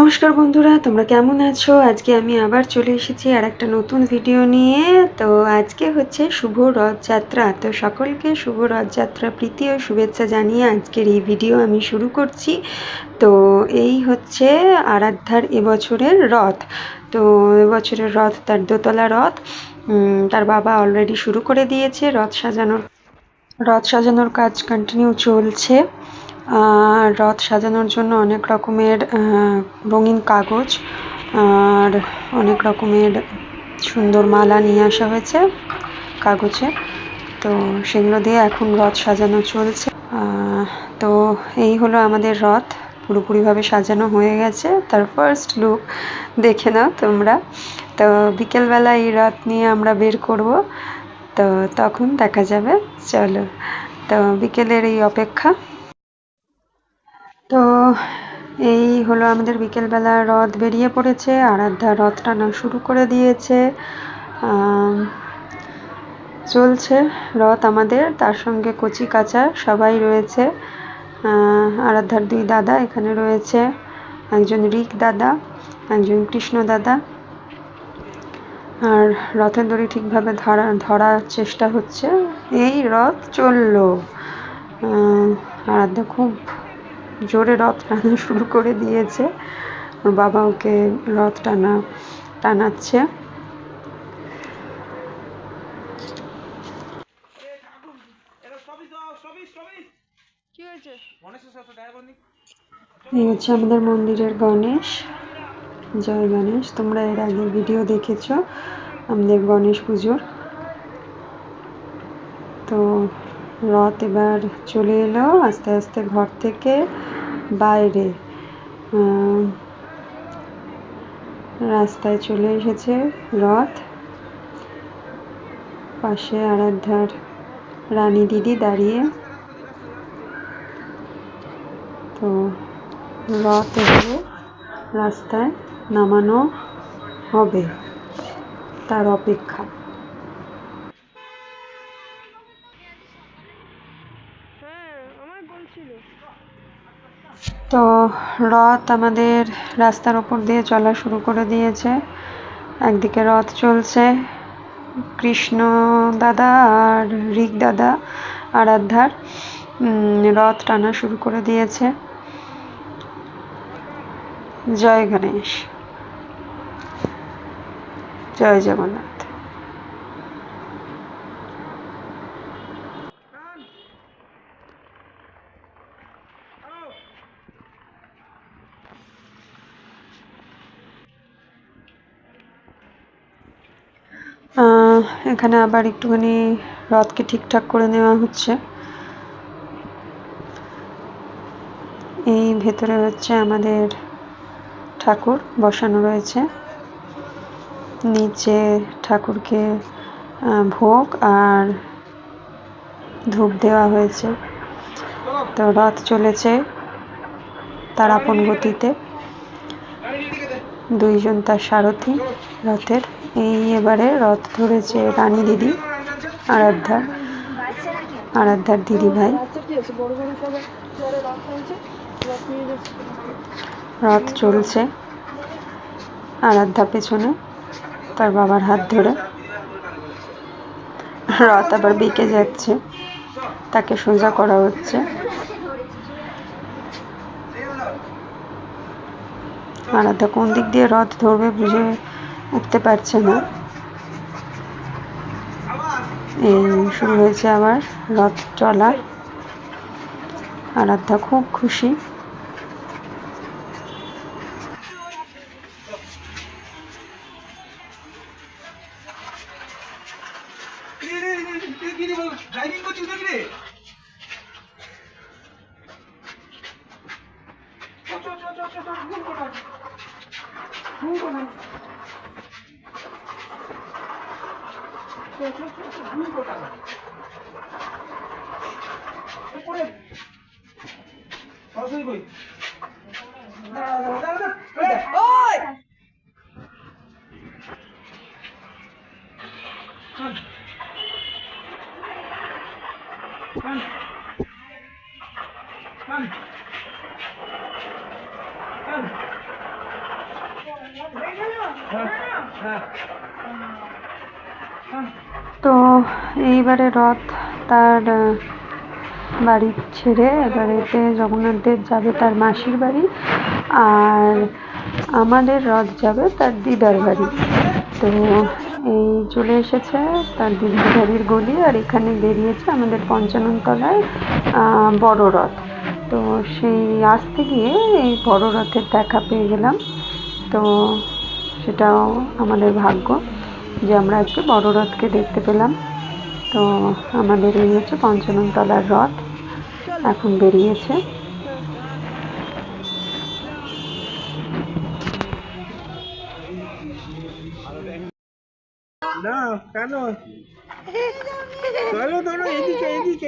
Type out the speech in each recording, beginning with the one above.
নমস্কার বন্ধুরা, তোমরা কেমন আছো? আজকে আমি আবার চলে এসেছি আর একটা নতুন ভিডিও নিয়ে। তো আজকে হচ্ছে শুভ রথযাত্রা। তো সকলকে শুভ রথযাত্রা প্রীতি ও শুভেচ্ছা জানিয়ে আজকের এই ভিডিও আমি শুরু করছি। তো এই হচ্ছে আরাধ্যার এবছরের রথ। তো এবছরের রথ তার দোতলা রথ। তার বাবা অলরেডি শুরু করে দিয়েছে রথ সাজানোর কাজ কন্টিনিউ চলছে। আর রথ সাজানোর জন্য অনেক রকমের রঙিন কাগজ আর অনেক রকমের সুন্দর মালা নিয়ে আসা হয়েছে কাগজে। তো সেগুলো দিয়ে এখন রথ সাজানো চলছে। তো এই হলো আমাদের রথ, পুরোপুরিভাবে সাজানো হয়ে গেছে। তার ফার্স্ট লুক দেখে নাও তোমরা। তো বিকেলবেলা এই রথ নিয়ে আমরা বের করব, তো তখন দেখা যাবে। চলো, তো বিকেলের এই অপেক্ষা। তো এই হলো আমাদের বিকেলবেলা রথ বেরিয়ে পড়েছে। আরাধ্যা রথ টানা শুরু করে দিয়েছে। চলছে রথ আমাদের, তার সঙ্গে কচি কাঁচা সবাই রয়েছে। আরাধ্যার দুই দাদা এখানে রয়েছে, একজন রিক দাদা, একজন কৃষ্ণ দাদা। আর রথের দড়ি ঠিকভাবে ধরার চেষ্টা হচ্ছে। এই রথ চললো। আরাধ্যা খুব জোরে রথ টানা শুরু করে দিয়েছে। ওর বাবা ওকে রথ টানাচ্ছে। এই হচ্ছে আমাদের মন্দিরের গণেশ। জয় গণেশ। তোমরা এর আগের ভিডিও দেখেছ আমাদের গণেশ পুজোর। তো রথ এবার চলে এলো আস্তে আস্তে ঘর থেকে বাইরে। রাস্তায় চলে এসেছে রথ। পাশে আরাধ্যার রানী দিদি দাঁড়িয়ে। তো রথ এবারে রাস্তায় নামানো হবে, তার অপেক্ষা। তো রথ আমাদের রাস্তার ওপর দিয়ে চলা শুরু করে দিয়েছে। একদিকে রথ চলছে, কৃষ্ণ দাদা আর রিক দাদা আরাধ্যার রথ টানা শুরু করে দিয়েছে। জয় গণেশ, জয় জগন্নাথ। এখানে আবার একটুখানি রথকে ঠিকঠাক করে নেওয়া হচ্ছে। এই ভেতরে হচ্ছে আমাদের ঠাকুর বসানো রয়েছে। নিচে ঠাকুরকে ভোগ আর ধূপ দেওয়া হয়েছে। তো রথ চলেছে তার আপন গতিতে। দুইজন তার সারথি রথের। এই এবারে রথ ধরেছে রানী দিদি আরাধ্যার দিদি ভাই। রথ চলছে, আরাধ্যা পেছনে তার বাবার হাত ধরে। রথ আবার বেঁকে যাচ্ছে, তাকে সোজা করা হচ্ছে। আরাধ্যা কোন দিক দিয়ে রথ ধরবে বুঝে উঠতে পারছে না। এই শুরু হয়েছে আবার রথ চলা। আরাধ্যা খুব খুশি। তো এইবারে রথ তার বাড়ি ছেড়ে এবারেতে জগন্নাথ দেব যাবে তার মাসির বাড়ি, আর আমাদের রথ যাবে তার দিদার বাড়ি। তো এই চলে এসেছে তার দিদির বাড়ির গলি, আর এখানে বেরিয়েছে আমাদের পঞ্চানন তলায় বড় রথ। তো সেই আসতে গিয়ে এই বড় রথের দেখা পেয়ে গেলাম। তো সেটাও আমাদের ভাগ্য যে আমরা আজকে বড় রথকে দেখতে পেলাম। তো আমাদের এই হচ্ছে পঞ্চানন তলার রথ, এখন বেরিয়েছে।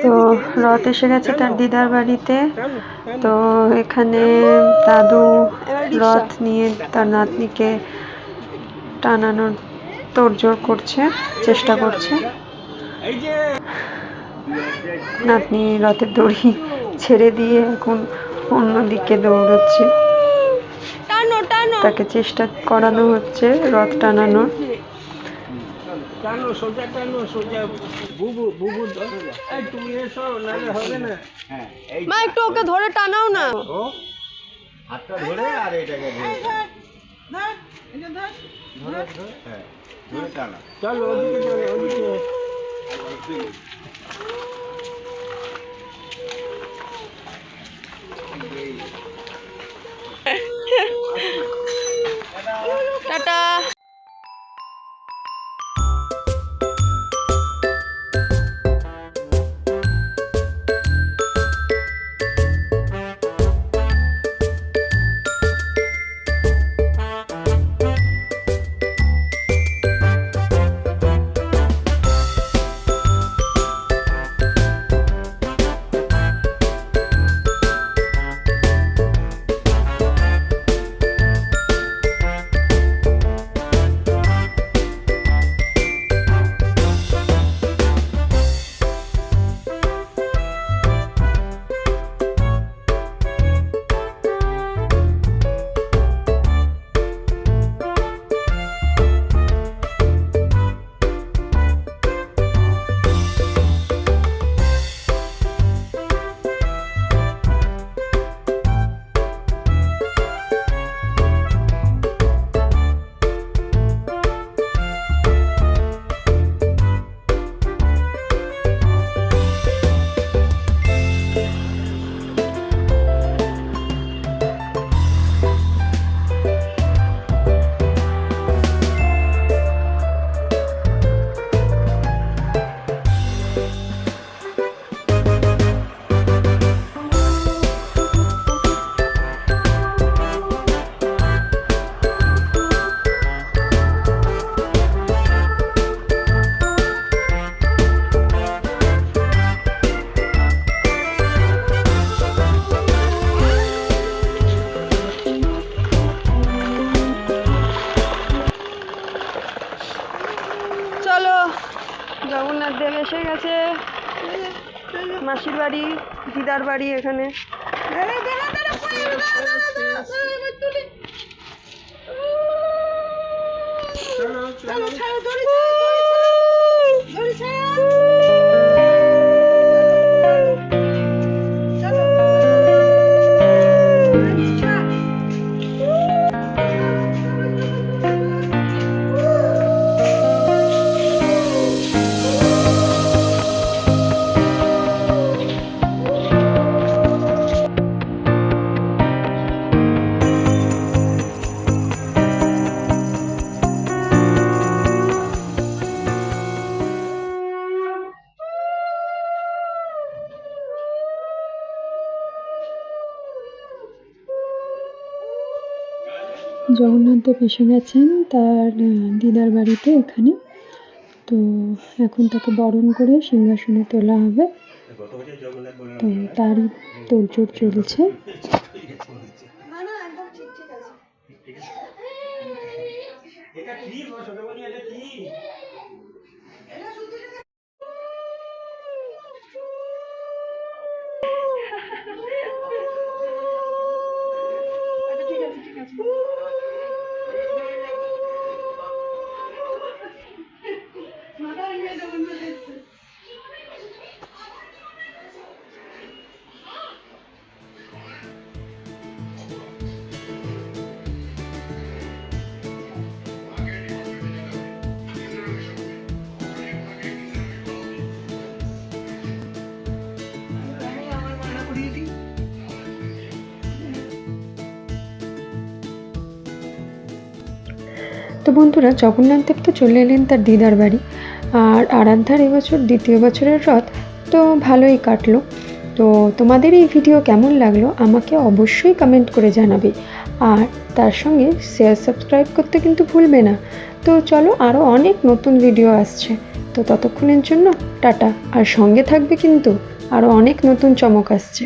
তো রথ এসে গেছে তার দিদার বাড়িতে। তো এখানে দাদু রথ নিয়ে তার নাতনিকে টানানোর তোড়জোড় করছে, চেষ্টা করছে। নাতনি রথের দড়ি ছেড়ে দিয়ে এখন অন্যদিকে দৌড়চ্ছে, তাকে চেষ্টা করানো হচ্ছে রথ টানানোর। মা একটু ওকে ধরে টানাও না, হাতটা ধরে, আর এটাকে ধরে টানা। চলো ওদিকে, চলো ওদিকে। টাটা। জগন্নাথ দেব এসে গেছে, মাসির বাড়ি দিদার বাড়ি এখানে। জগন্নাথ দেব এসে গেছেন তার দিদার বাড়িতে এখানে। তো এখন তাকে বরণ করে সিংহাসনে তোলা হবে, তো তারই তোড়জোড় চলছে। তো বন্ধুরা, জগন্নাথ দেব তো চলে এলেন তার দিদার বাড়ি, আর আরাধ্যার এবছর দ্বিতীয় বছরের রথ, তো ভালোই কাটলো। তো তোমাদের এই ভিডিও কেমন লাগলো আমাকে অবশ্যই কমেন্ট করে জানাবে, আর তার সঙ্গে শেয়ার সাবস্ক্রাইব করতে কিন্তু ভুলবে না। তো চলো, আরও অনেক নতুন ভিডিও আসছে, তো ততক্ষণের জন্য টাটা। আর সঙ্গে থাকবে কিন্তু, আরও অনেক নতুন চমক আসছে।